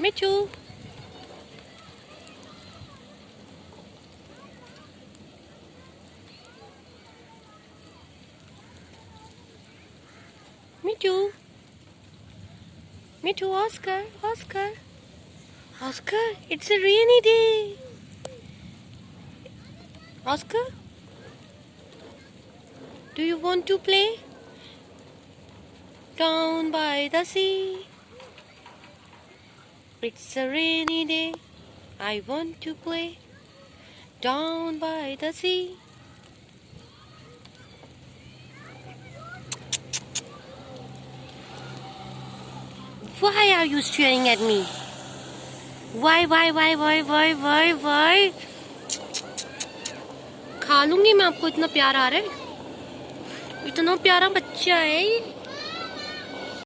Mithu Mithu Mithu Oscar Oscar Oscar it's a rainy day Oscar do you want to play down by the sea it's a rainy day I want to play down by the sea Why are you staring at me? Why? खा लूंगी मैं आपको इतना प्यार आ रहा है इतना प्यारा बच्चा है ये